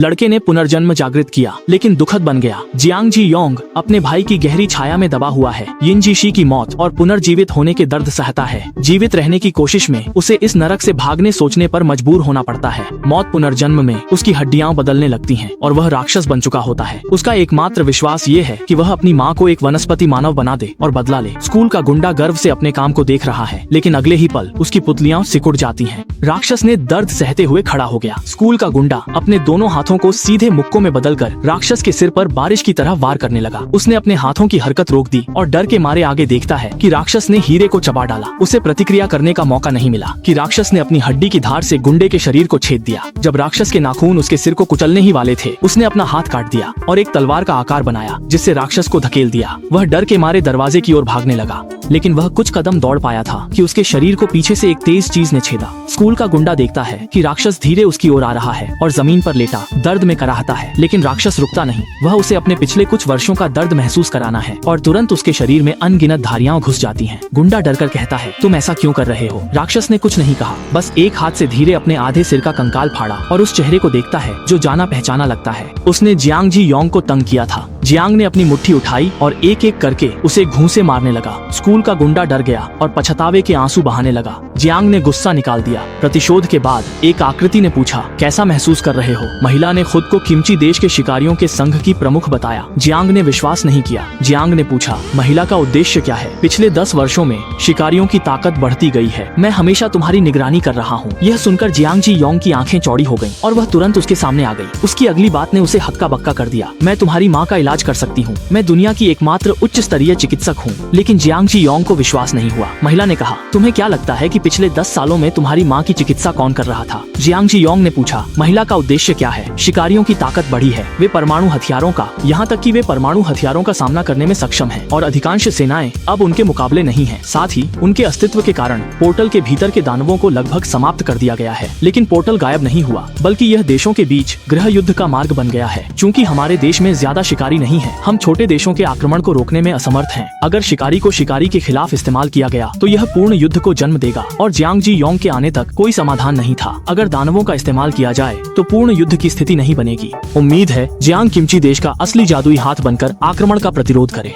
लड़के ने पुनर्जन्म जागृत किया, लेकिन दुखद बन गया। जियांग जी योंग अपने भाई की गहरी छाया में दबा हुआ है। यिन जी शी की मौत और पुनर्जीवित होने के दर्द सहता है। जीवित रहने की कोशिश में उसे इस नरक से भागने सोचने पर मजबूर होना पड़ता है। मौत पुनर्जन्म में उसकी हड्डियां बदलने लगती हैं और वह राक्षस बन चुका होता है। उसका एकमात्र विश्वास ये है कि वह अपनी माँ को एक वनस्पति मानव बना दे और बदला ले। स्कूल का गुंडा गर्व से अपने काम को देख रहा है, लेकिन अगले ही पल उसकी पुतलियां सिकुड़ जाती हैं। राक्षस ने दर्द सहते हुए खड़ा हो गया। स्कूल का गुंडा अपने दोनों हाथों को सीधे मुक्कों में बदलकर राक्षस के सिर पर बारिश की तरह वार करने लगा। उसने अपने हाथों की हरकत रोक दी और डर के मारे आगे देखता है कि राक्षस ने हीरे को चबा डाला। उसे प्रतिक्रिया करने का मौका नहीं मिला कि राक्षस ने अपनी हड्डी की धार से गुंडे के शरीर को छेद दिया। जब राक्षस के नाखून उसके सिर को कुचलने ही वाले थे, उसने अपना हाथ काट दिया और एक तलवार का आकार बनाया, जिससे राक्षस को धकेल दिया। वह डर के मारे दरवाजे की ओर भागने लगा, लेकिन वह कुछ कदम दौड़ पाया था कि उसके शरीर को पीछे से एक तेज चीज ने छेदा। स्कूल का गुंडा देखता है कि राक्षस धीरे उसकी ओर आ रहा है और जमीन पर लेटा दर्द में कराहता है, लेकिन राक्षस रुकता नहीं। वह उसे अपने पिछले कुछ वर्षों का दर्द महसूस कराना है और तुरंत उसके शरीर में अनगिनत धारियां घुस जाती हैं। गुंडा डरकर कहता है, तुम ऐसा क्यों कर रहे हो? राक्षस ने कुछ नहीं कहा, बस एक हाथ से धीरे अपने आधे सिर का कंकाल फाड़ा और उस चेहरे को देखता है जो जाना पहचाना लगता है। उसने जियांग जी योंग को तंग किया था। जियांग ने अपनी मुट्ठी उठाई और एक एक करके उसे घूंसे मारने लगा। स्कूल का गुंडा डर गया और पछतावे के आंसू बहाने लगा। जियांग ने गुस्सा निकाल दिया। प्रतिशोध के बाद एक आकृति ने पूछा, कैसा महसूस कर रहे हो? महिला ने खुद को किमची देश के शिकारियों के संघ की प्रमुख बताया। जियांग ने विश्वास नहीं किया। जियांग ने पूछा, महिला का उद्देश्य क्या है? पिछले 10 वर्षों में शिकारियों की ताकत बढ़ती गई है। मैं हमेशा तुम्हारी निगरानी कर रहा हूँ। यह सुनकर जियांग जी योंग की आंखें चौड़ी हो गयी और वह तुरंत उसके सामने आ गई। उसकी अगली बात ने उसे हक्का बक्का कर दिया। मैं तुम्हारी माँ का इलाज कर सकती हूँ। मैं दुनिया की एकमात्र उच्च स्तरीय चिकित्सक हूँ। लेकिन जियांग जी योंग को विश्वास नहीं हुआ। महिला ने कहा, तुम्हें क्या लगता है कि पिछले 10 सालों में तुम्हारी माँ की चिकित्सा कौन कर रहा था? जियांग जी योंग ने पूछा, महिला का उद्देश्य क्या है? शिकारियों की ताकत बढ़ी है। वे परमाणु हथियारों का, यहाँ तक कि वे परमाणु हथियारों का सामना करने में सक्षम हैं और अधिकांश सेनाएं अब उनके मुकाबले नहीं हैं। साथ ही उनके अस्तित्व के कारण पोर्टल के भीतर के दानवों को लगभग समाप्त कर दिया गया है। लेकिन पोर्टल गायब नहीं हुआ, बल्कि यह देशों के बीच गृह युद्ध का मार्ग बन गया है। चूँकि हमारे देश में ज्यादा शिकारी नहीं है, हम छोटे देशों के आक्रमण को रोकने में असमर्थ हैं। अगर शिकारी को शिकारी के खिलाफ इस्तेमाल किया गया तो यह पूर्ण युद्ध को जन्म देगा और जियांग जी योंग के आने तक कोई समाधान नहीं था। अगर दानवों का इस्तेमाल किया जाए तो पूर्ण युद्ध की स्थिति नहीं बनेगी। उम्मीद है जियांग किमची देश का असली जादुई हाथ बनकर आक्रमण का प्रतिरोध करे।